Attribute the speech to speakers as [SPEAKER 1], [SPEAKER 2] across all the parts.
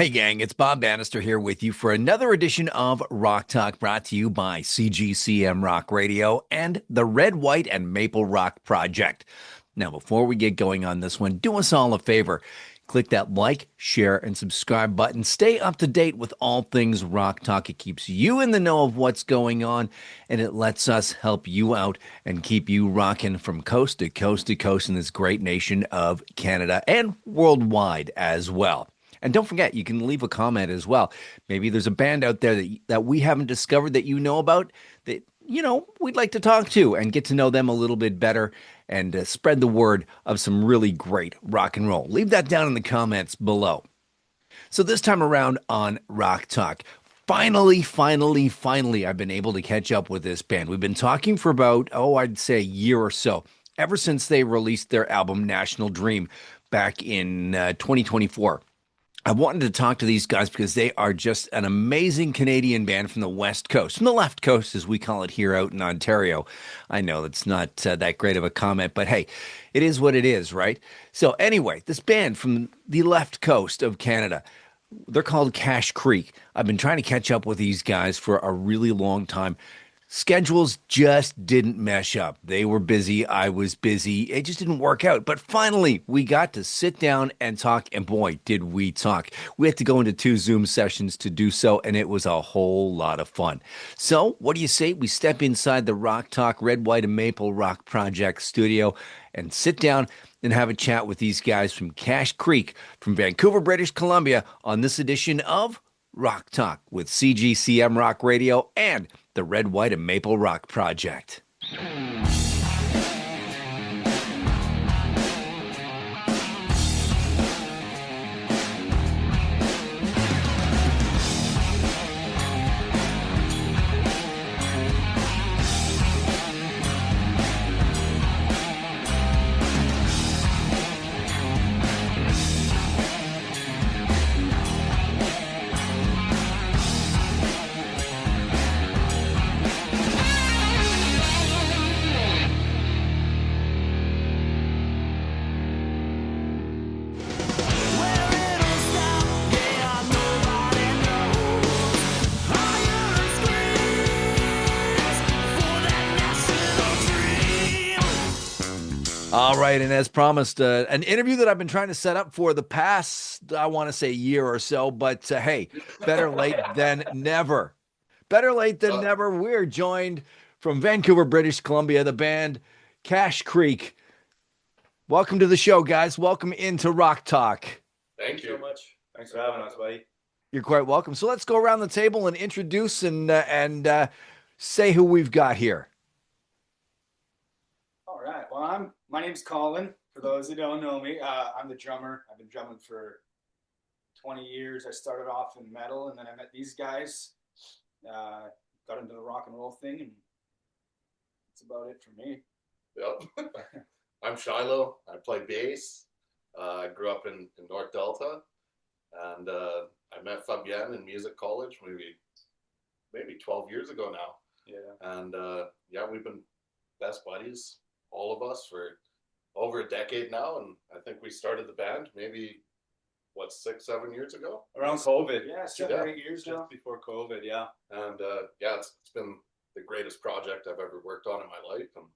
[SPEAKER 1] Hey gang, it's Bob Bannister here with you for another edition of Rock Talk brought to you by CGCM Rock Radio and the Red, White, and Maple Rock Project. Now, before we get going on this one, do us all a favor. Click that like, share, and subscribe button. Stay up to date with all things Rock Talk. It keeps you in the know of what's going on, and it lets us help you out and keep you rocking from coast to coast to coast in this great nation of Canada and worldwide as well. And don't forget, you can leave a comment as well. Maybe there's a band out there that we haven't discovered that you know about that, we'd like to talk to and get to know them a little bit better and spread the word of some really great rock and roll. Leave that down in the comments below. So this time around on Rock Talk, finally, I've been able to catch up with this band. We've been talking for about, I'd say a year or so, ever since they released their album National Dream back in 2024. I wanted to talk to these guys because they are just an amazing Canadian band from the West Coast, from the left coast, as we call it here out in Ontario. I know it's not that great of a comment, but hey, it is what it is, right? So anyway, this band from the left coast of Canada, they're called Cash Creek. I've been trying to catch up with these guys for a really long time. Schedules just didn't mesh up. They were busy. I was busy. It just didn't work out. But finally, we got to sit down and talk. And boy, did we talk. We had to go into 2 Zoom sessions to do so, and it was a whole lot of fun. So, what do you say? We step inside the Rock Talk Red, White, and Maple Rock Project studio and sit down and have a chat with these guys from Cash Creek from Vancouver, British Columbia on this edition of Rock Talk with CGCM Rock Radio and the Red, White, and Maple Rock Project. All right, and as promised, an interview that I've been trying to set up for the past, I want to say year or so, but hey, better late than never. Better late than never. We're joined from Vancouver, British Columbia, the band Cash Creek. Welcome to the show, guys. Welcome into Rock Talk.
[SPEAKER 2] Thank you so much. Thanks for having us, buddy.
[SPEAKER 1] You're quite welcome. So let's go around the table and introduce and say who we've got here.
[SPEAKER 2] All right. Well, my name's Colin. For those who don't know me, I'm the drummer. I've been drumming for 20 years. I started off in metal, and then I met these guys. Got into the rock and roll thing, and that's about it for me.
[SPEAKER 3] Yep. I'm Shiloh. I play bass. I grew up in North Delta, and I met Fabienne in music college maybe 12 years ago now.
[SPEAKER 2] Yeah.
[SPEAKER 3] And we've been best buddies, all of us, for over a decade now. And I think we started the band maybe 6-7 years ago,
[SPEAKER 2] around COVID. Yeah, 7 or 8 years now. Just before COVID. Yeah.
[SPEAKER 3] And it's been the greatest project I've ever worked on in my life. I'm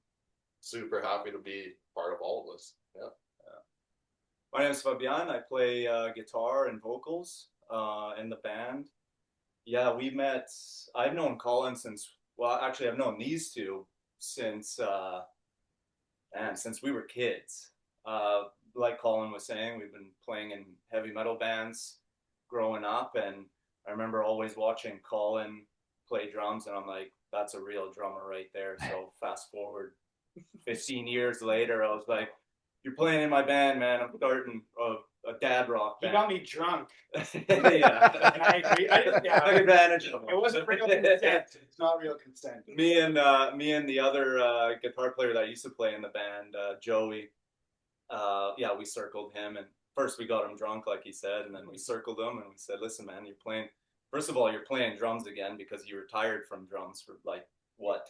[SPEAKER 3] super happy to be part of all of this. Yeah.
[SPEAKER 2] My name is Fabian. I play guitar and vocals in the band. Yeah, we met. I've known Colin actually I've known these two since we were kids. Like Colin was saying, we've been playing in heavy metal bands growing up, and I remember always watching Colin play drums, and I'm like, that's a real drummer right there. So fast forward 15 years later, I was like, you're playing in my band, man. I'm starting a dad rock band.
[SPEAKER 4] You got me drunk.
[SPEAKER 2] Yeah.
[SPEAKER 4] I agree. I took
[SPEAKER 2] advantage of him.
[SPEAKER 4] It wasn't real consent. It's not real consent.
[SPEAKER 2] Me and the other guitar player that used to play in the band, Joey, we circled him, and first we got him drunk, like he said, and then we circled him and we said, listen, man, first of all, you're playing drums again because you retired from drums for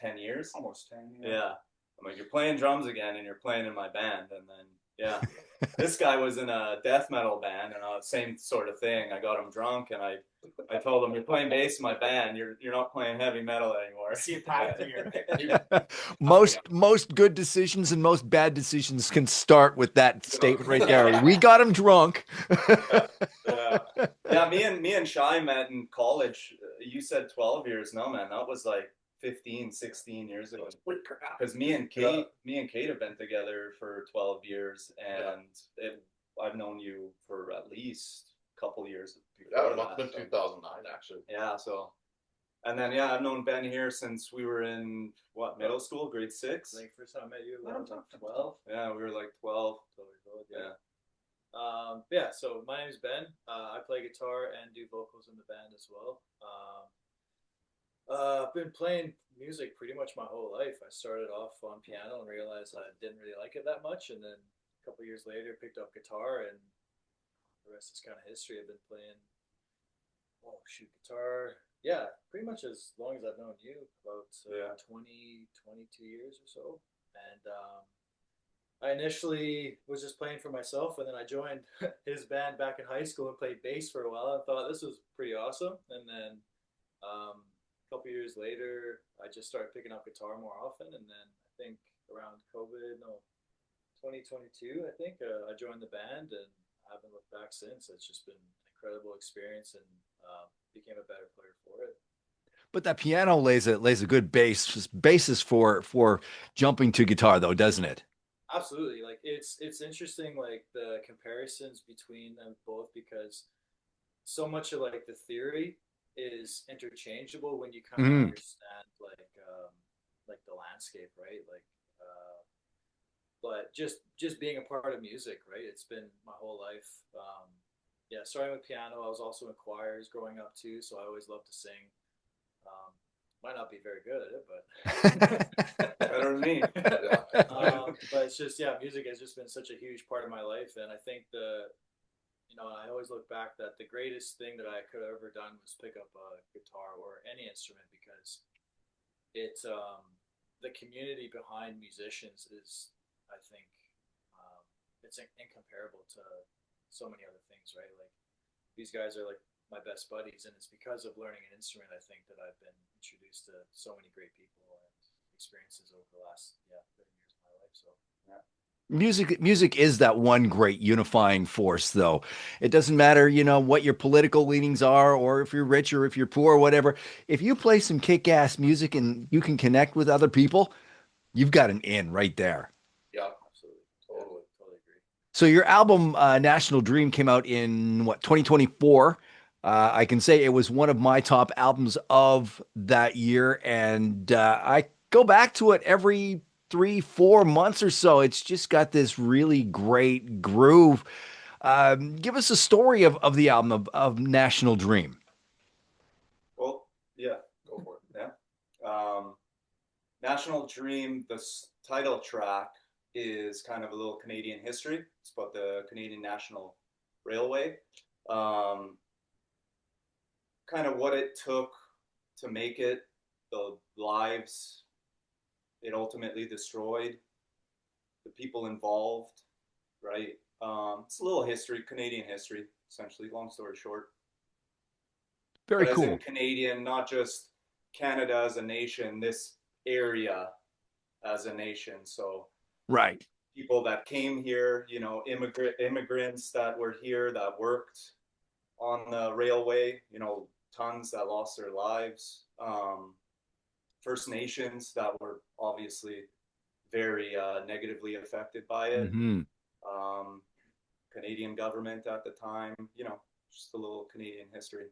[SPEAKER 2] 10 years?
[SPEAKER 4] Almost 10.
[SPEAKER 2] Yeah. I'm like, you're playing drums again and you're playing in my band. And then Yeah. This guy was in a death metal band, and same sort of thing. I got him drunk, and I told him, "You're playing bass in my band. You're not playing heavy metal anymore."
[SPEAKER 4] See a pattern here.
[SPEAKER 1] Most good decisions and most bad decisions can start with that statement right there.
[SPEAKER 3] Yeah.
[SPEAKER 1] We got him drunk.
[SPEAKER 2] Yeah, yeah. Me and Shy met in college. You said 12 years. No, man, that was like 15, 16 years ago. Because me and Kate have been together for 12 years, and I've known you for at least a couple years
[SPEAKER 3] Yeah,
[SPEAKER 2] before
[SPEAKER 3] it must have
[SPEAKER 2] that.
[SPEAKER 3] been 2009 actually.
[SPEAKER 2] Yeah, so and then I've known Ben here since we were in what, middle school, grade 6.
[SPEAKER 5] I think first time I met you,
[SPEAKER 4] Let
[SPEAKER 5] I
[SPEAKER 4] him
[SPEAKER 5] was like
[SPEAKER 4] talk.
[SPEAKER 5] 12.
[SPEAKER 2] Yeah, we were like 12. Yeah.
[SPEAKER 5] Yeah, so my name is Ben. I play guitar and do vocals in the band as well. I've been playing music pretty much my whole life. I started off on piano and realized I didn't really like it that much, and then a couple years later picked up guitar, and the rest is kind of history. I've been playing, oh shoot, guitar. Yeah, pretty much as long as I've known you, about
[SPEAKER 2] Yeah.
[SPEAKER 5] 20, 22 years or so. And I initially was just playing for myself, and then I joined his band back in high school and played bass for a while. I thought this was pretty awesome, and then a couple years later, I just started picking up guitar more often. And then I think around COVID, no, 2022, I think I joined the band, and I haven't looked back since. It's just been an incredible experience, and became a better player for it.
[SPEAKER 1] But that piano lays a good basis for jumping to guitar, though, doesn't it?
[SPEAKER 5] Absolutely, like it's interesting, like the comparisons between them both, because so much of like the theory is interchangeable when you kind of
[SPEAKER 1] Mm.
[SPEAKER 5] understand like the landscape, right? Like, but just being a part of music, right? It's been my whole life. Yeah, starting with piano, I was also in choirs growing up too, so I always loved to sing. Um, might not be very good at it, but
[SPEAKER 2] Better than me.
[SPEAKER 5] but it's just, yeah, music has just been such a huge part of my life, and I think I always look back that the greatest thing that I could have ever done was pick up a guitar or any instrument, because it's the community behind musicians is, I think, it's incomparable to so many other things, right? Like these guys are like my best buddies, and it's because of learning an instrument, I think, that I've been introduced to so many great people and experiences over the last 30 years of my life. So yeah.
[SPEAKER 1] Music is that one great unifying force, though. It doesn't matter, what your political leanings are, or if you're rich or if you're poor or whatever. If you play some kick-ass music and you can connect with other people, you've got an in right there.
[SPEAKER 3] Yeah,
[SPEAKER 5] Absolutely.
[SPEAKER 3] totally.
[SPEAKER 5] Yeah, totally agree.
[SPEAKER 1] So your album, National Dream, came out in what, 2024? I can say it was one of my top albums of that year, and I go back to it every 3, 4 months or so. It's just got this really great groove. Give us a story of the album of National Dream.
[SPEAKER 2] Well, yeah,
[SPEAKER 3] Go for it.
[SPEAKER 2] yeah. National Dream, the title track is kind of a little Canadian history. It's about the Canadian National Railway. Um, Kind of what it took to make it, the lives it ultimately destroyed, the people involved, right? It's a little history, Canadian history, essentially, long story short.
[SPEAKER 1] Very
[SPEAKER 2] But as in
[SPEAKER 1] cool.
[SPEAKER 2] Canadian, not just Canada as a nation, this area as a nation. So
[SPEAKER 1] Right.
[SPEAKER 2] people that came here, immigrants that were here that worked on the railway, tons that lost their lives. First Nations that were obviously very negatively affected by it.
[SPEAKER 1] Hmm.
[SPEAKER 2] Um, Canadian government at the time, just a little Canadian history.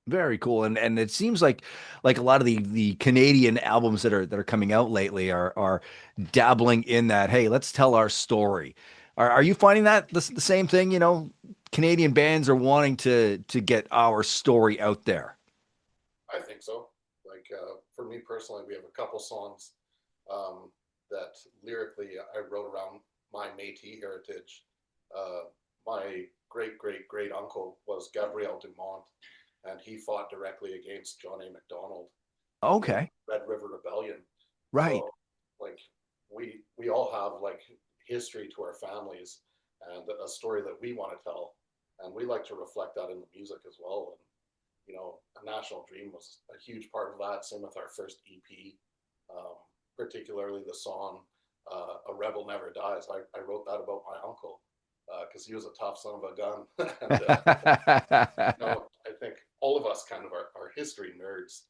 [SPEAKER 1] Very cool. And it seems like a lot of the Canadian albums that are coming out lately are dabbling in that. Hey, let's tell our story. Are you finding that the same thing? Canadian bands are wanting to get our story out there.
[SPEAKER 3] I think so. Like for me personally, we have a couple songs that lyrically I wrote around my Métis heritage. My great great great uncle was Gabriel Dumont, and he fought directly against John A. Macdonald in the
[SPEAKER 1] Okay.
[SPEAKER 3] Red River Rebellion.
[SPEAKER 1] Right.
[SPEAKER 3] So like we all have like history to our families and a story that we want to tell. And we like to reflect that in the music as well. And, A National Dream was a huge part of that. Same with our first EP, particularly the song A Rebel Never Dies. I wrote that about my uncle because he was a tough son of a gun. And, I think all of us kind of are history nerds.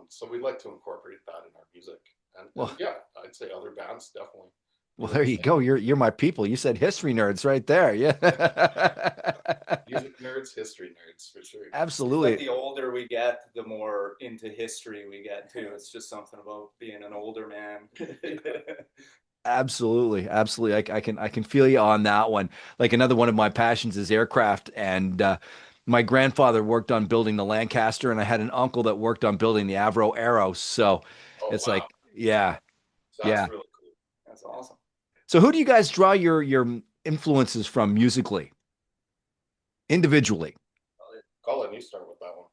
[SPEAKER 3] So we like to incorporate that in our music. And
[SPEAKER 1] Well,
[SPEAKER 3] yeah, I'd say other bands definitely
[SPEAKER 1] well,
[SPEAKER 3] do
[SPEAKER 1] there
[SPEAKER 3] the
[SPEAKER 1] you
[SPEAKER 3] same.
[SPEAKER 1] go. You're my people. You said history nerds right there. Yeah.
[SPEAKER 3] Music nerds, history nerds for sure.
[SPEAKER 2] Seems like
[SPEAKER 1] Absolutely.
[SPEAKER 2] the older we get, the more into history we get too. It's just something about being an older man.
[SPEAKER 1] Absolutely. Absolutely. I can feel you on that one. Like another one of my passions is aircraft. And my grandfather worked on building the Lancaster, and I had an uncle that worked on building the Avro Arrow. So
[SPEAKER 3] Oh
[SPEAKER 1] it's
[SPEAKER 3] wow,
[SPEAKER 1] like, yeah,
[SPEAKER 3] that's
[SPEAKER 1] yeah.
[SPEAKER 3] really cool.
[SPEAKER 2] That's awesome.
[SPEAKER 1] So who do you guys draw your influences from musically, individually?
[SPEAKER 3] Colin, you start with that one.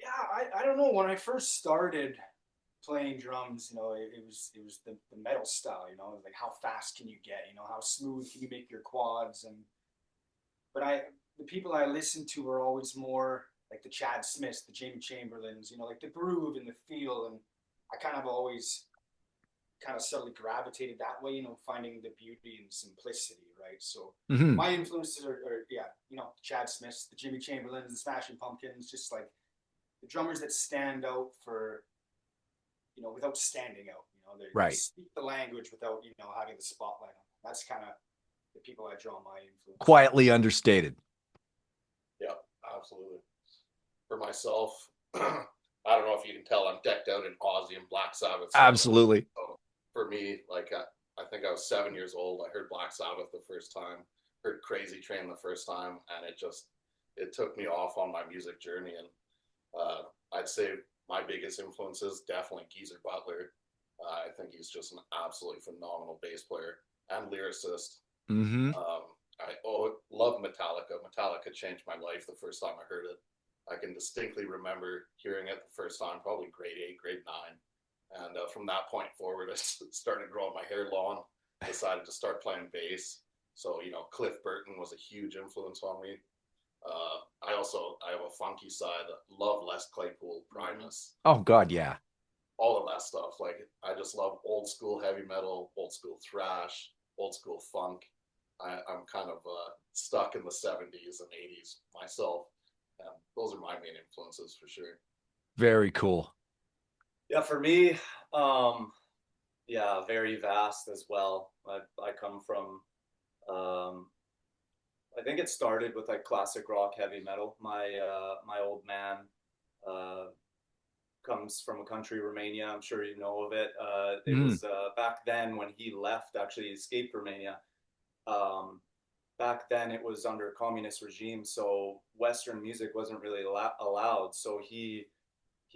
[SPEAKER 4] Yeah, I don't know. When I first started playing drums, it was the metal style, like how fast can you get, how smooth can you make your quads, and but the people I listened to were always more like the Chad Smiths, the Jamie Chamberlains, like the groove and the feel, and I kind of always kind of subtly gravitated that way, finding the beauty and simplicity, right? So
[SPEAKER 1] Hmm.
[SPEAKER 4] my influences are yeah, Chad Smiths, the Jimmy Chamberlains, the Smashing Pumpkins, just like the drummers that stand out for, without standing out. They
[SPEAKER 1] Right.
[SPEAKER 4] speak the language without, having the spotlight on them. That's kind of the people I draw my influence from.
[SPEAKER 1] Quietly understated.
[SPEAKER 3] Yeah, absolutely. For myself, I don't know if you can tell, I'm decked out in Ozzy and Black Sabbath stuff.
[SPEAKER 1] Absolutely.
[SPEAKER 3] So for me, like I think I was 7 years old. I heard Black Sabbath the first time, heard Crazy Train the first time, and it took me off on my music journey. And I'd say my biggest influence is definitely Geezer Butler. I think he's just an absolutely phenomenal bass player and lyricist.
[SPEAKER 1] Hmm.
[SPEAKER 3] I love Metallica. Metallica changed my life the first time I heard it. I can distinctly remember hearing it the first time, probably grade 8, grade 9. And from that point forward, I started growing my hair long, decided to start playing bass. So, Cliff Burton was a huge influence on me. I have a funky side. Love Les Claypool, Primus,
[SPEAKER 1] Oh God, yeah.
[SPEAKER 3] all of that stuff. Like I just love old school heavy metal, old school thrash, old school funk. I'm kind of stuck in the 70s and 80s myself. And those are my main influences for sure.
[SPEAKER 1] Very cool.
[SPEAKER 2] Yeah, for me, um, yeah, very vast as well. I come from, um, I think it started with like classic rock, heavy metal. My old man uh, comes from a country, Romania. I'm sure you know of it. It
[SPEAKER 1] Mm.
[SPEAKER 2] was back then when he left, actually he escaped Romania. Um, Back then it was under communist regime, so Western music wasn't really allowed. So he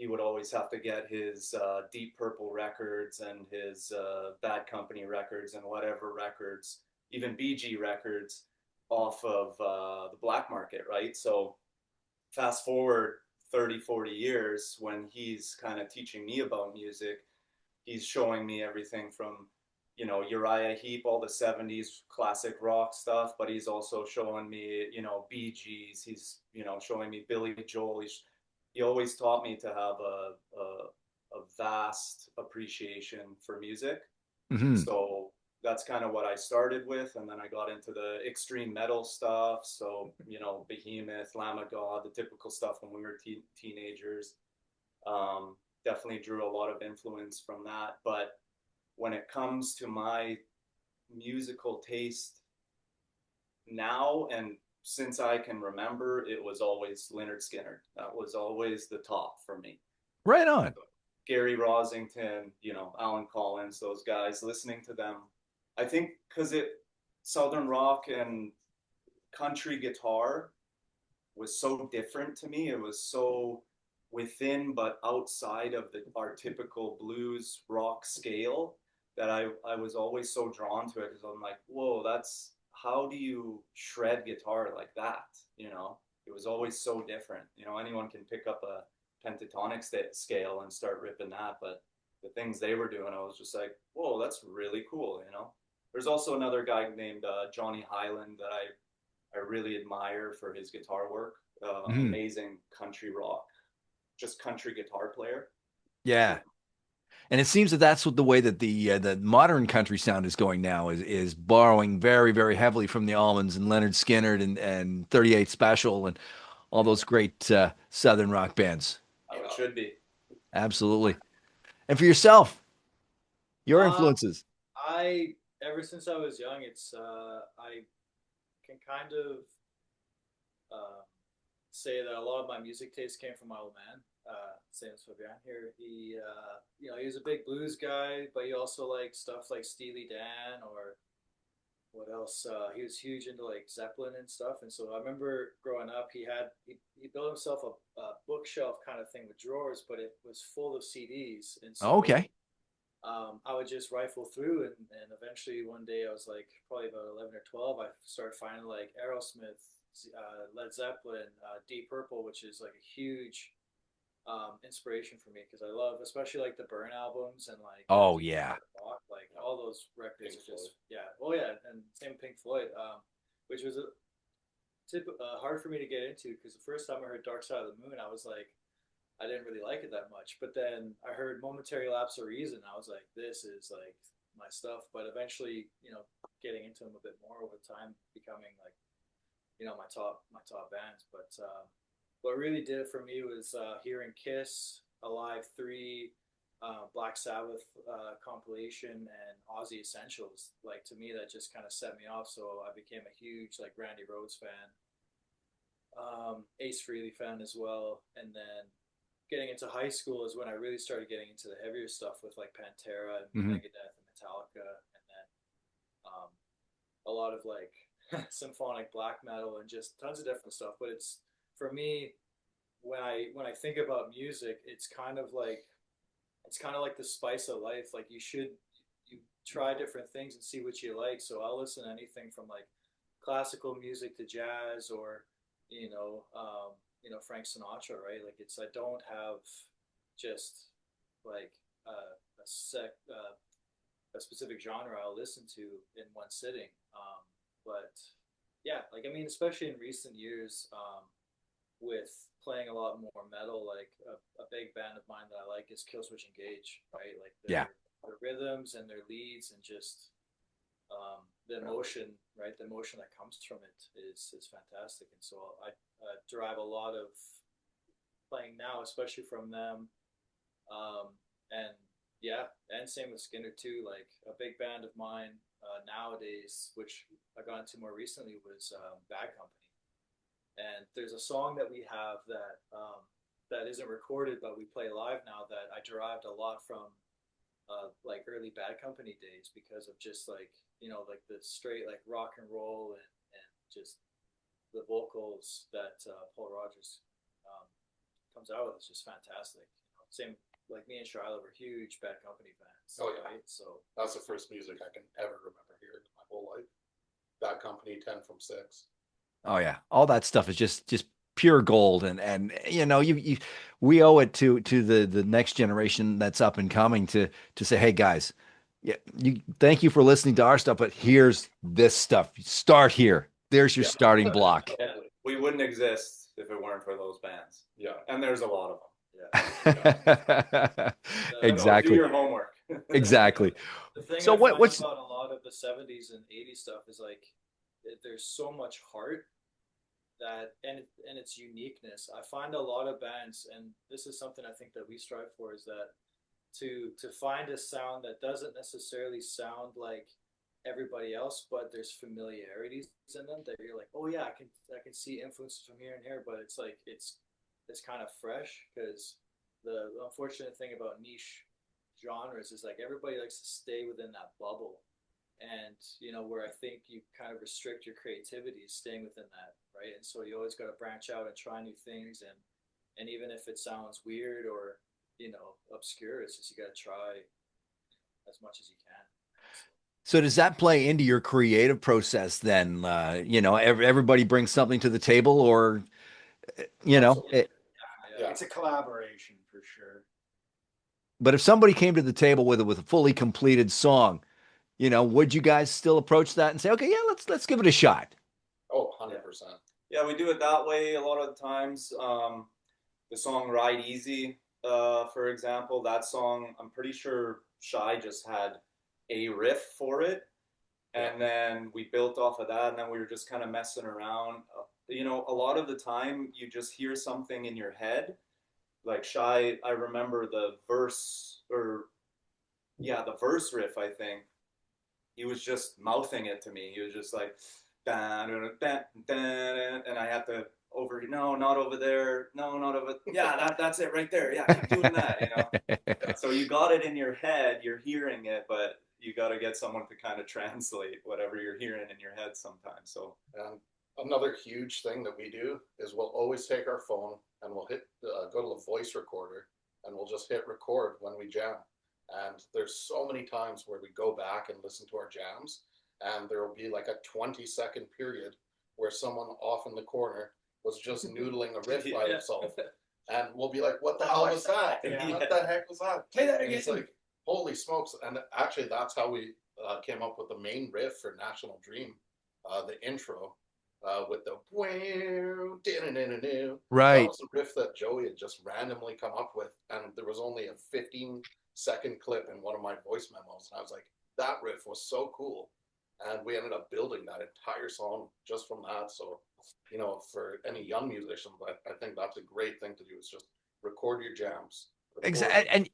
[SPEAKER 2] would always have to get his Deep Purple records and his Bad Company records and whatever records, even BG records, off of the black market, right? So fast forward 30, 40 years when he's kind of teaching me about music, he's showing me everything from, Uriah Heep, all the 70s classic rock stuff, but he's also showing me, Bee Gees. He's, showing me Billy Joel. He always taught me to have a vast appreciation for music.
[SPEAKER 1] Hmm.
[SPEAKER 2] So that's kind of what I started with. And then I got into the extreme metal stuff. So, Behemoth, Lamb of God, the typical stuff when we were teenagers. Definitely drew a lot of influence from that. But when it comes to my musical taste now, and since I can remember, it was always Leonard Skinner. That was always the top for me.
[SPEAKER 1] Right on.
[SPEAKER 2] Gary Rosington, Alan Collins, those guys, listening to them. I think because Southern rock and country guitar was so different to me. It was so within but outside of our typical blues rock scale that I was always so drawn to it because I'm like, whoa, that's how do you shred guitar like that? It was always so different. Anyone can pick up a pentatonic scale and start ripping that, but the things they were doing, I was just like, whoa, that's really cool. There's also another guy named Johnny Highland that I really admire for his guitar work.
[SPEAKER 1] Mhm.
[SPEAKER 2] Amazing country rock, just country guitar player.
[SPEAKER 1] Yeah. And it seems that that's what the way that the modern country sound is going now is borrowing very, very heavily from the Allmans and Leonard Skinner and 38 Special and all those great Southern rock bands.
[SPEAKER 2] How it should be.
[SPEAKER 1] Absolutely. And for yourself, your
[SPEAKER 5] Uh,
[SPEAKER 1] influences.
[SPEAKER 5] I ever since I was young, it's I can kind of uh, say that a lot of my music taste came from my old man. Same as Fabian here. He was a big blues guy, but he also liked stuff like Steely Dan or what else? He was huge into like Zeppelin and stuff. And so I remember growing up, he built himself a bookshelf kind of thing with drawers, but it was full of CDs. And so
[SPEAKER 1] Okay.
[SPEAKER 5] I would just rifle through, and eventually one day I was like probably about 11 or 12. I started finding like Aerosmith, Led Zeppelin, Deep Purple, which is like a huge inspiration for me because I love, especially like the Burn albums and like
[SPEAKER 1] Oh
[SPEAKER 5] Deep
[SPEAKER 1] yeah.
[SPEAKER 5] Rock, like all those records
[SPEAKER 3] Pink
[SPEAKER 5] are just
[SPEAKER 3] Floyd.
[SPEAKER 5] yeah. Oh yeah, and same Pink Floyd, which was hard for me to get into because the first time I heard Dark Side of the Moon, I was like, I didn't really like it that much. But then I heard Momentary Lapse of Reason. I was like, this is like my stuff. But eventually, getting into them a bit more over time, becoming like, my top bands. But what really did it for me was hearing Kiss, Alive 3, Black Sabbath compilation, and Ozzy Essentials. Like to me, that just kind of set me off. So I became a huge like Randy Rhoads fan, Ace Frehley fan as well, and then getting into high school is when I really started getting into the heavier stuff with like Pantera and
[SPEAKER 1] Hmm.
[SPEAKER 5] Megadeth and Metallica, and then um, a lot of like symphonic black metal and just tons of different stuff. But it's for me when I think about music, it's kind of like the spice of life. Like you try different things and see what you like. So I'll listen to anything from like classical music to jazz or Frank Sinatra, right? Like I don't have just like a specific genre I'll listen to in one sitting. But yeah, like I mean, especially in recent years, with playing a lot more metal, like a big band of mine that I like is Killswitch Engage, right? Like
[SPEAKER 1] Yeah.
[SPEAKER 5] their rhythms and their leads and just the emotion, right? The emotion that comes from it is fantastic, and so I derive a lot of playing now, especially from them. And yeah, and same with Skinner too. Like a big band of mine nowadays, which I got into more recently, was Bad Company. And there's a song that we have that isn't recorded, but we play live now that I derived a lot from like early Bad Company days because of just like like the straight like rock and roll and just the vocals that Paul Rogers um, comes out with is just fantastic. Same like me and Shiloh were huge Bad Company fans.
[SPEAKER 3] Oh yeah,
[SPEAKER 5] Right? So
[SPEAKER 3] that's the first music I can ever remember hearing in my whole life. That company, 10 from 6.
[SPEAKER 1] Oh yeah. All that stuff is just pure gold and you we owe it to the next generation that's up and coming to say, hey guys, yeah, you thank you for listening to our stuff, but here's this stuff. Start here. There's your
[SPEAKER 3] Yeah,
[SPEAKER 1] starting block.
[SPEAKER 5] yeah,
[SPEAKER 3] totally.
[SPEAKER 2] We wouldn't exist if it weren't for those bands,
[SPEAKER 3] Yeah,
[SPEAKER 2] and there's a lot of them.
[SPEAKER 5] yeah.
[SPEAKER 3] yeah.
[SPEAKER 2] So do
[SPEAKER 1] Exactly.
[SPEAKER 2] your homework.
[SPEAKER 1] Exactly.
[SPEAKER 5] The thing
[SPEAKER 1] So
[SPEAKER 5] I
[SPEAKER 1] what
[SPEAKER 5] find
[SPEAKER 1] what's
[SPEAKER 5] about a lot of the '70s and '80s stuff is like there's so much heart that and its uniqueness. I find a lot of bands, and this is something I think that we strive for, is that to find a sound that doesn't necessarily sound like everybody else, but there's familiarities in them that you're like, oh yeah, I can see influences from here and here, but it's like it's kind of fresh because the unfortunate thing about niche genres is like everybody likes to stay within that bubble, and where I think you kind of restrict your creativity is staying within that, right? And so you always got to branch out and try new things, and even if it sounds weird or obscure, it's just you got to try as much as you can. So,
[SPEAKER 1] so does that play into your creative process then? Everybody brings something to the table or
[SPEAKER 3] Absolutely.
[SPEAKER 5] yeah,
[SPEAKER 3] Yeah,
[SPEAKER 4] It's a collaboration for sure.
[SPEAKER 1] but if somebody came to the table with a fully completed song, would you guys still approach that and say, okay, yeah, let's give it a shot?
[SPEAKER 3] Oh, 100%.
[SPEAKER 2] Yeah, we do it that way a lot of the times. The song Ride Easy, for example, that song, I'm pretty sure Shy just had a riff for it. And then we built off of that, and then we were just kind of messing around. A lot of the time you just hear something in your head. Like Shy, I remember the verse, or yeah, the verse riff, I think. He was just mouthing it to me. He was just like, "Dan, dan, dan," and I had to no, not over there, no, not over, yeah, that's it right there, yeah, keep doing that. So you got it in your head, you're hearing it, but you got to get someone to kind of translate whatever you're hearing in your head sometimes. So
[SPEAKER 3] And another huge thing that we do is we'll always take our phone and we'll go to the voice recorder, and we'll just hit record when we jam. And there's so many times where we go back and listen to our jams, and there will be like a 20-second period where someone off in the corner was just noodling a riff by himself. And we'll be like, what the hell was that?
[SPEAKER 2] Yeah.
[SPEAKER 3] What the heck was that?
[SPEAKER 4] Play that
[SPEAKER 3] And it's
[SPEAKER 4] again.
[SPEAKER 3] like, holy smokes. And actually, that's how we came up with the main riff for National Dream, the intro with the wow, that
[SPEAKER 1] Right.
[SPEAKER 3] was a riff that Joey had just randomly come up with. And there was only a 15-second clip in one of my voice memos. And I was like, that riff was so cool. And we ended up building that entire song just from that. So, for any young musicians, I think that's a great thing to do, is just record your jams.
[SPEAKER 1] Exactly.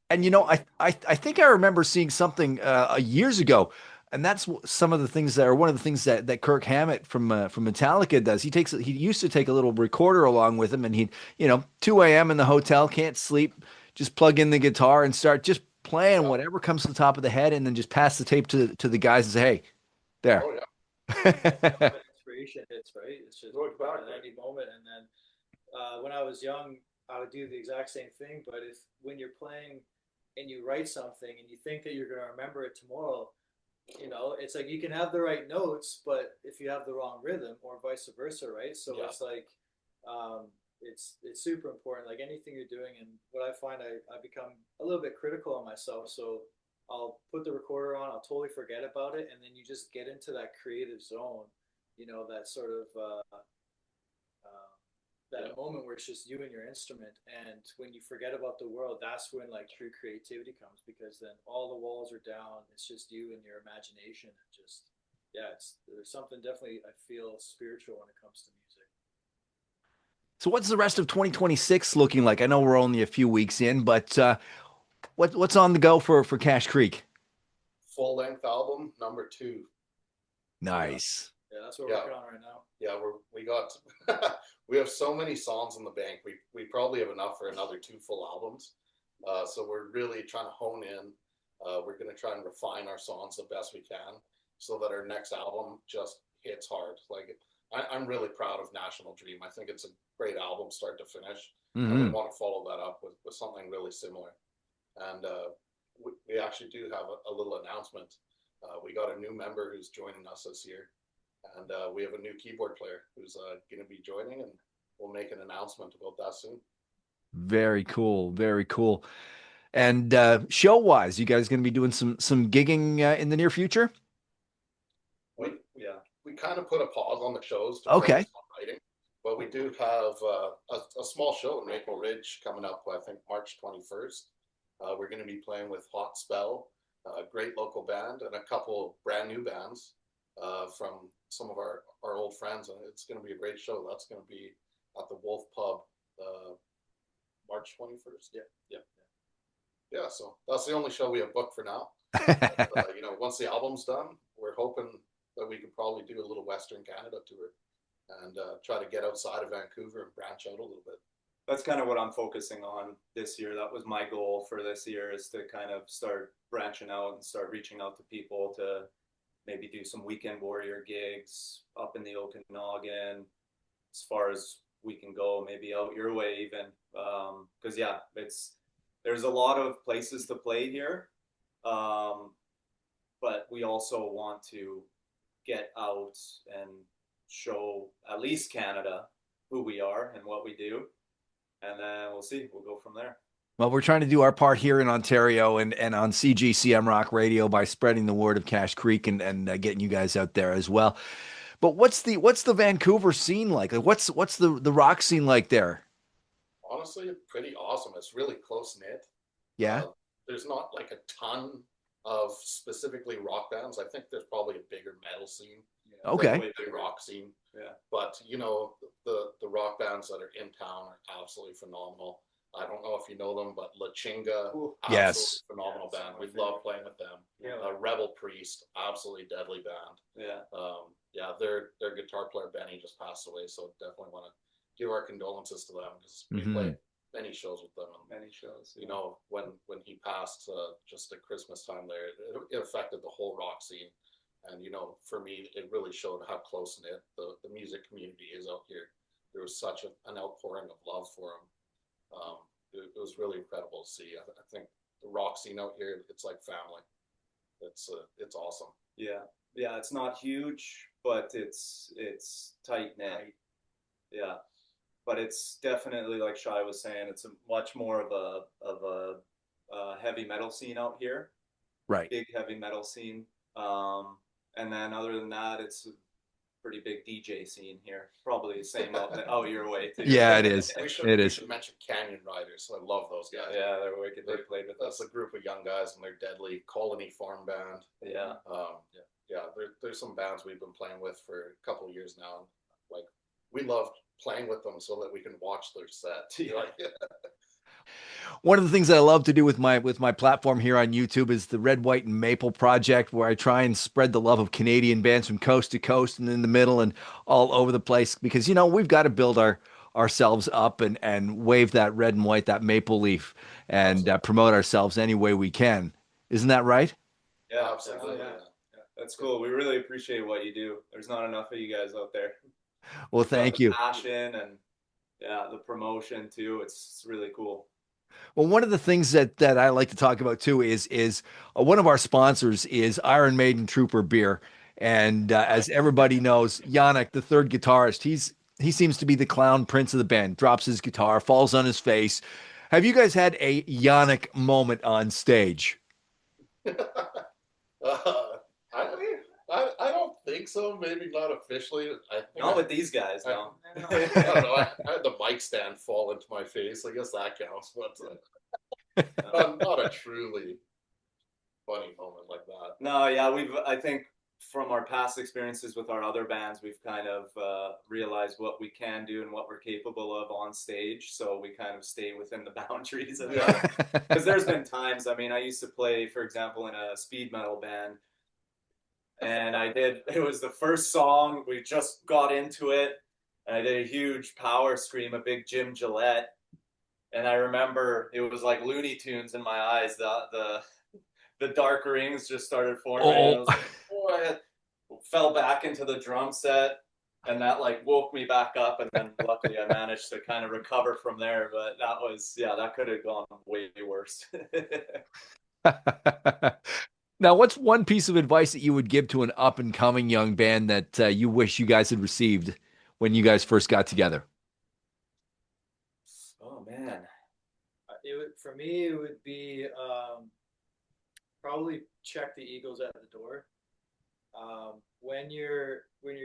[SPEAKER 1] I think I remember seeing something years ago, and that's some of the things that are one of the things that Kirk Hammett from Metallica does. He used to take a little recorder along with him, and he'd 2 a.m. in the hotel, can't sleep, just plug in the guitar and start just playing
[SPEAKER 3] Yeah.
[SPEAKER 1] whatever comes to the top of the head, and then just pass the tape to the guys and say, hey, there.
[SPEAKER 3] Oh, yeah.
[SPEAKER 5] When inspiration hits, right? It's just
[SPEAKER 3] Oh, exactly.
[SPEAKER 5] at any moment. And then when I was young, I would do the exact same thing. But if when you're playing and you write something and you think that you're going to remember it tomorrow, it's like you can have the right notes, but if you have the wrong rhythm, or vice versa, right? So
[SPEAKER 3] Yeah.
[SPEAKER 5] it's like it's super important. Like anything you're doing, and what I find, I become a little bit critical on myself. So I'll put the recorder on, I'll totally forget about it, and then you just get into that creative zone, that sort of that moment where it's just you and your instrument. And when you forget about the world, that's when like true creativity comes, because then all the walls are down. It's just you and your imagination, and just there's something definitely I feel spiritual when it comes to music.
[SPEAKER 1] So what's the rest of 2026 looking like? I know we're only a few weeks in, but what's on the go for Cash Creek?
[SPEAKER 3] Full-length album #2.
[SPEAKER 1] Nice.
[SPEAKER 5] Yeah, that's what
[SPEAKER 3] Yeah.
[SPEAKER 5] we're working on right now.
[SPEAKER 3] Yeah, we got we have so many songs in the bank. We probably have enough for another 2 full albums. So we're really trying to hone in. We're going to try and refine our songs the best we can, so that our next album just hits hard. Like I'm really proud of National Dream. I think it's a great album, start to finish, and we want to follow that up with something really similar. And we actually do have a little announcement. We got a new member who's joining us this year. And we have a new keyboard player who's going to be joining, and we'll make an announcement about that soon.
[SPEAKER 1] Very cool. Very cool. And show wise, you guys going to be doing some gigging in the near future?
[SPEAKER 3] We kind of put a pause on the shows to
[SPEAKER 1] Okay.
[SPEAKER 3] focus on writing, but we do have a small show in Maple Ridge coming up, I think March 21st. We're going to be playing with Hot Spell, a great local band, and a couple brand new bands from some of our old friends, and it's going to be a great show. That's going to be at the Wolf Pub, March 21st. Yeah. So that's the only show we have booked for now. Once the album's done, we're hoping that we could probably do a little Western Canada tour and try to get outside of Vancouver and branch out a little bit.
[SPEAKER 2] that's kind of what I'm focusing on this year. That was my goal for this year, is to kind of start branching out and start reaching out to people to maybe do some weekend warrior gigs up in the Okanagan, as far as we can go, maybe out your way even. Because there's a lot of places to play here, but we also want to get out and show at least Canada who we are and what we do, and then we'll see. We'll go from there.
[SPEAKER 1] Well, we're trying to do our part here in Ontario and on CGCM Rock Radio by spreading the word of Cache Creek and getting you guys out there as well. But what's the Vancouver scene like? Like what's the rock scene like there?
[SPEAKER 3] Honestly, pretty awesome. It's really close knit.
[SPEAKER 1] Yeah.
[SPEAKER 3] There's not like a ton of specifically rock bands. I think there's probably a bigger metal scene
[SPEAKER 2] Yeah,
[SPEAKER 1] Okay.
[SPEAKER 3] than a rock scene.
[SPEAKER 2] yeah,
[SPEAKER 3] But you know, the rock bands that are in town are absolutely phenomenal. I don't know if you know them, but La Chinga,
[SPEAKER 4] Ooh.
[SPEAKER 1] Yes.
[SPEAKER 3] absolutely phenomenal
[SPEAKER 4] Yeah,
[SPEAKER 3] band.
[SPEAKER 4] some
[SPEAKER 3] We
[SPEAKER 4] of my
[SPEAKER 3] love playing with them.
[SPEAKER 4] Yeah.
[SPEAKER 3] Rebel Priest, absolutely deadly band.
[SPEAKER 2] yeah.
[SPEAKER 3] Yeah, their guitar player Benny just passed away, so definitely want to give our condolences to them because we
[SPEAKER 1] Mhm.
[SPEAKER 3] played many shows with them. And,
[SPEAKER 2] Many shows.
[SPEAKER 3] you know, when he passed just at Christmas time there, it affected the whole rock scene. And you know, for me, it really showed how close knit the music community is out here. There was such an outpouring of love for him. It was really incredible to see. I think the rock scene out here, it's like family. It's awesome.
[SPEAKER 2] Yeah, yeah. It's not huge, but it's tight knit. Yeah, but it's definitely like Shai was saying. It's a much more of a heavy metal scene out here.
[SPEAKER 1] Right.
[SPEAKER 2] Big heavy metal scene. And then other than that, it's a pretty big DJ scene here. Probably the same out your way too.
[SPEAKER 1] Yeah, it is.
[SPEAKER 3] We
[SPEAKER 1] It
[SPEAKER 3] we
[SPEAKER 1] is.
[SPEAKER 3] should mention Canyon Riders. I love those guys.
[SPEAKER 2] Yeah, they're wicked. They played with
[SPEAKER 3] That's
[SPEAKER 2] us.
[SPEAKER 3] a group of young guys, and they're deadly. Colony Farm Band.
[SPEAKER 2] Yeah,
[SPEAKER 3] Yeah. There's some bands we've been playing with for a couple of years now. Like we love playing with them so that we can watch their set.
[SPEAKER 2] Yeah.
[SPEAKER 3] Like,
[SPEAKER 1] One of the things that I love to do with my platform here on YouTube is the Red, White, and Maple project, where I try and spread the love of Canadian bands from coast to coast and in the middle and all over the place. Because we've got to build ourselves up and wave that red and white, that maple leaf, and promote ourselves any way we can. Isn't that right?
[SPEAKER 2] yeah,
[SPEAKER 3] absolutely.
[SPEAKER 2] yeah. That's cool. We really appreciate what you do. There's not enough of you guys out there.
[SPEAKER 1] Well,
[SPEAKER 2] Got
[SPEAKER 1] thank
[SPEAKER 2] the
[SPEAKER 1] you.
[SPEAKER 2] passion and yeah, the promotion too. It's really cool.
[SPEAKER 1] Well, one of the things that I like to talk about too is one of our sponsors is Iron Maiden Trooper Beer, and as everybody knows, Yannick, the third guitarist, he seems to be the clown prince of the band. Drops his guitar, falls on his face. Have you guys had a Yannick moment on stage?
[SPEAKER 3] I, I don't think so. Maybe not officially. I think
[SPEAKER 2] Not with these guys, no.
[SPEAKER 3] I don't know. I had the mic stand fall into my face. I guess that counts. But not a truly funny moment like that.
[SPEAKER 2] No, yeah, I think from our past experiences with our other bands, we've kind of realized what we can do and what we're capable of on stage. So we kind of stay within the boundaries of that. Because there's been times, I mean, I used to play, for example, in a speed metal band. And it was the first song, we just got into it. And I did a huge power scream, a big Jim Gillette. And I remember it was like Looney Tunes in my eyes. The dark rings just started forming. And I was like, oh, I fell back into the drum set, and that like woke me back up. And then luckily I managed to kind of recover from there. But that could have gone way worse.
[SPEAKER 1] Now, what's one piece of advice that you would give to an up and coming young band that you wish you guys had received when you guys first got together?
[SPEAKER 2] Oh man.
[SPEAKER 5] For me, it would be probably check the egos at the door. When you're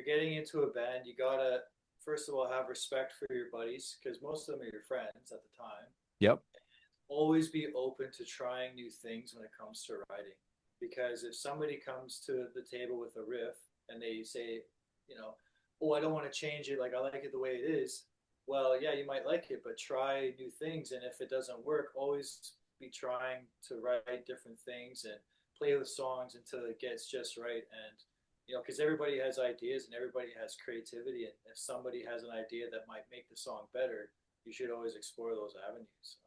[SPEAKER 5] getting into a band, you gotta first of all have respect for your buddies because most of them are your friends at the time.
[SPEAKER 1] Yep.
[SPEAKER 5] Always be open to trying new things when it comes to writing, because if somebody comes to the table with a riff and they say, oh, I don't want to change it, like I like it the way it is. Well, yeah, you might like it, but try new things. And if it doesn't work, always be trying to write different things and play with songs until it gets just right. And, because everybody has ideas and everybody has creativity. And if somebody has an idea that might make the song better, you should always explore those avenues.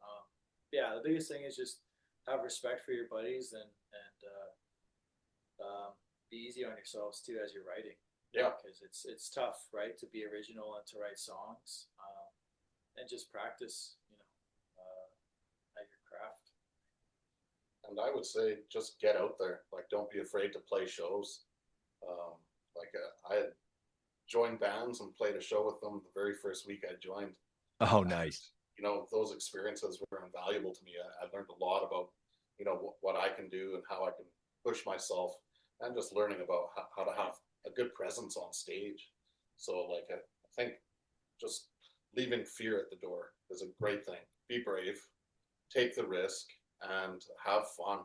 [SPEAKER 5] Yeah, the biggest thing is just have respect for your buddies and be easy on yourselves too as you're writing.
[SPEAKER 3] Yeah,
[SPEAKER 5] because it's tough, right, to be original and to write songs, and just practice, at your craft.
[SPEAKER 3] And I would say just get out there. Like, don't be afraid to play shows. I had joined bands and played a show with them the very first week I joined.
[SPEAKER 1] Oh, nice.
[SPEAKER 3] those experiences were invaluable to me. I learned a lot about, what I can do and how I can push myself, and just learning about how to have a good presence on stage. So like, I think just leaving fear at the door is a great thing. Be brave, take the risk, and have fun.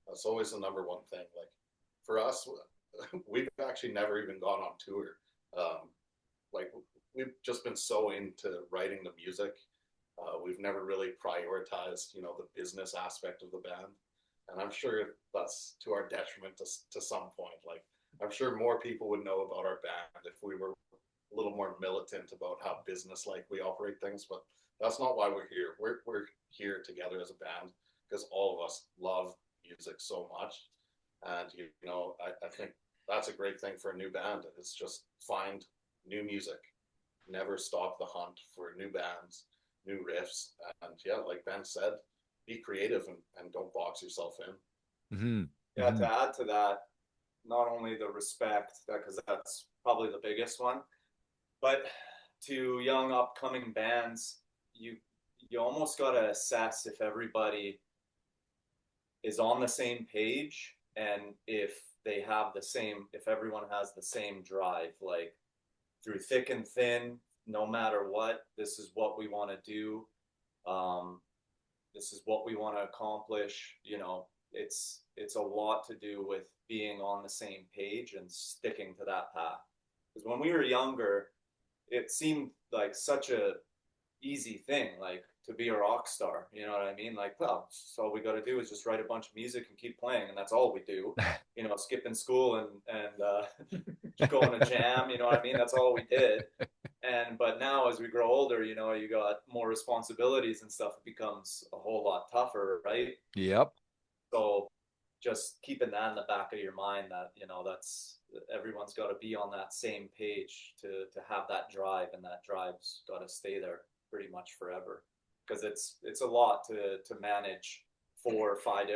[SPEAKER 3] That's always the number one thing. Like for us, we've actually never even gone on tour. Like we've just been so into writing the music. We've never really prioritized, the business aspect of the band. And I'm sure that's to our detriment to some point. Like I'm sure more people would know about our band if we were a little more militant about how business-like we operate things, but that's not why we're here. We're here together as a band because all of us love music so much. And, I think that's a great thing for a new band. It's just find new music. Never stop the hunt for new bands, new riffs. And yeah, like Ben said, be creative and don't box yourself in.
[SPEAKER 1] Mm-hmm.
[SPEAKER 2] Yeah, to add to that, not only the respect, because that's probably the biggest one, but to young upcoming bands, you almost got to assess if everybody is on the same page, and if everyone has the same drive, like through thick and thin, no matter what, this is what we want to do. This is what we want to accomplish. It's a lot to do with being on the same page and sticking to that path. Because when we were younger, it seemed like such a easy thing, like to be a rock star. You know what I mean? Like, well, so all we got to do is just write a bunch of music and keep playing, and that's all we do. Skipping school and going to jam. You know what I mean? That's all we did. But now as we grow older, you got more responsibilities and stuff. It becomes a whole lot tougher, right?
[SPEAKER 1] Yep.
[SPEAKER 2] So just keeping that in the back of your mind that, that's everyone's got to be on that same page to have that drive, and that drive's got to stay there pretty much forever, because it's a lot to manage 4 or 5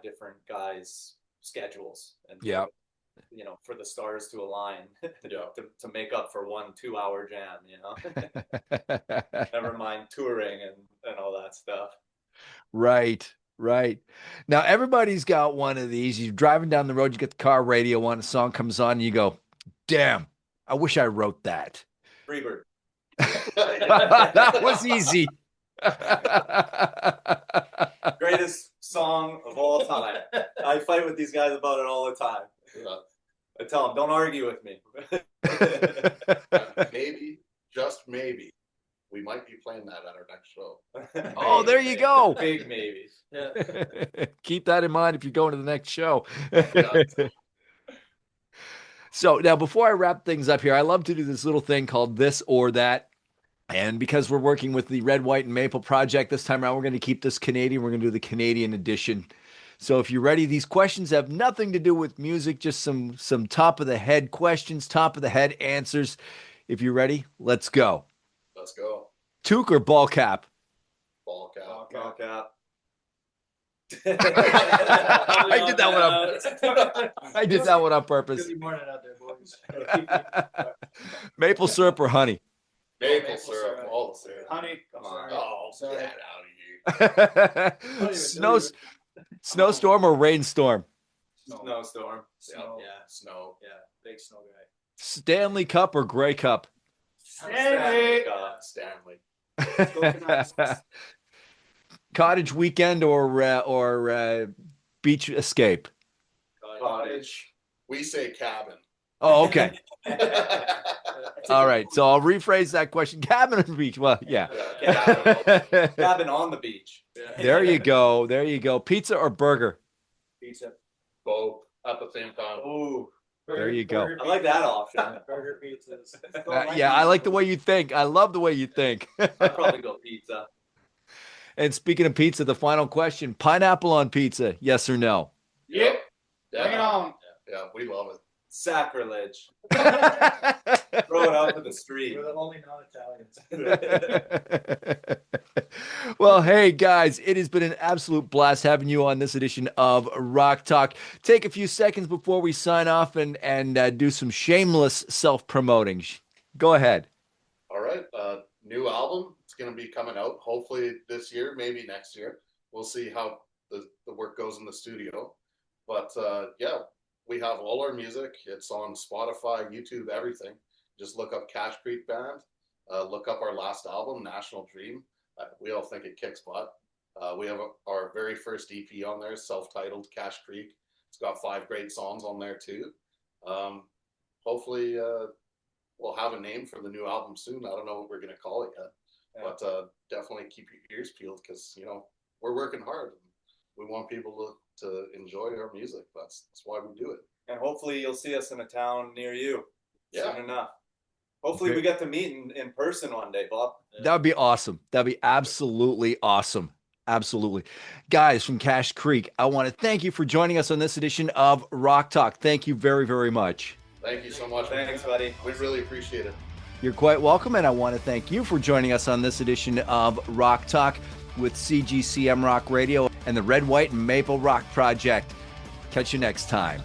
[SPEAKER 2] different guys' schedules, and
[SPEAKER 1] yeah,
[SPEAKER 2] for the stars to align to make up for 1 2-hour jam, never mind touring and all that stuff.
[SPEAKER 1] Right. Now everybody's got one of these. You're driving down the road, you get the car radio on, a song comes on, and you go, damn, I wish I wrote that.
[SPEAKER 2] Freebird.
[SPEAKER 1] That was easy.
[SPEAKER 2] Greatest song of all time. I fight with these guys about it all the time. Yeah. I tell them, don't argue with me.
[SPEAKER 3] Maybe, just maybe, we might be playing that at our next show.
[SPEAKER 1] Oh, there you go.
[SPEAKER 2] Big maybe. Yeah.
[SPEAKER 1] Keep that in mind if you're going to the next show. So now, before I wrap things up here, I love to do this little thing called This or That. And because we're working with the Red, White, and Maple project this time around, we're going to keep this Canadian. We're going to do the Canadian edition. So if you're ready, these questions have nothing to do with music, just some top-of-the-head questions, top-of-the-head answers. If you're ready, let's go.
[SPEAKER 3] Let's go.
[SPEAKER 1] Toque or ball cap?
[SPEAKER 3] Ball cap.
[SPEAKER 2] Ball cap.
[SPEAKER 1] I did that one on purpose.
[SPEAKER 5] Good morning out there, boys.
[SPEAKER 1] Maple syrup or honey?
[SPEAKER 3] Maple syrup, all the syrup.
[SPEAKER 4] Honey, come on.
[SPEAKER 3] Oh,
[SPEAKER 4] Sorry.
[SPEAKER 3] get out of here.
[SPEAKER 1] Snowstorm or rainstorm?
[SPEAKER 2] Snowstorm.
[SPEAKER 3] Snow.
[SPEAKER 5] Yeah.
[SPEAKER 3] Snow.
[SPEAKER 5] Yeah, big snow guy.
[SPEAKER 1] Stanley Cup or Grey Cup?
[SPEAKER 2] Stanley.
[SPEAKER 3] Stanley.
[SPEAKER 1] Cottage weekend or beach escape?
[SPEAKER 2] Cottage.
[SPEAKER 3] We say cabin.
[SPEAKER 1] Oh, okay. All right. So I'll rephrase that question. Cabin or beach? Well, yeah.
[SPEAKER 2] Cabin on the beach.
[SPEAKER 1] There you go. There you go. Pizza or burger?
[SPEAKER 5] Pizza.
[SPEAKER 3] Both at the same time.
[SPEAKER 2] Ooh.
[SPEAKER 1] There you go.
[SPEAKER 2] I like that option.
[SPEAKER 5] Burger pizzas.
[SPEAKER 1] Yeah, I like the way you think. I love the way you think.
[SPEAKER 2] I'd probably go pizza.
[SPEAKER 1] And speaking of pizza, the final question: pineapple on pizza? Yes or no?
[SPEAKER 3] Yep.
[SPEAKER 4] Bring it on.
[SPEAKER 3] Yeah, we love it.
[SPEAKER 2] Sacrilege. Throw it out to the street.
[SPEAKER 5] We're the only non-Italians.
[SPEAKER 1] Well, hey, guys, it has been an absolute blast having you on this edition of Rock Talk. Take a few seconds before we sign off and do some shameless self-promoting. Go ahead.
[SPEAKER 3] All right. New album. It's It's going to be coming out hopefully this year, maybe next year. We'll see how the work goes in the studio. But yeah, we have all our music. It's on Spotify, YouTube, everything. Just look up Cash Creek Band. Look up our last album, National Dream. We all think it kicks butt. We have our very first EP on there, self-titled Cash Creek. It's got 5 great songs on there too. Hopefully we'll have a name for the new album soon. I don't know what we're going to call it yet. Yeah. But definitely keep your ears peeled because, you know, we're working hard. We want people to enjoy our music. That's why we do it.
[SPEAKER 2] And hopefully you'll see us in a town near you
[SPEAKER 3] soon
[SPEAKER 2] enough. Hopefully we get to meet in person one day, Bob.
[SPEAKER 1] That would be awesome. That'd be absolutely awesome. Absolutely. Guys from Cash Creek, I want to thank you for joining us on this edition of Rock Talk. Thank you very, very much.
[SPEAKER 3] Thank you so much.
[SPEAKER 2] Thanks, buddy.
[SPEAKER 3] We really appreciate it.
[SPEAKER 1] You're quite welcome, and I want to thank you for joining us on this edition of Rock Talk with CGCM Rock Radio and the Red, White, and Maple Rock Project. Catch you next time.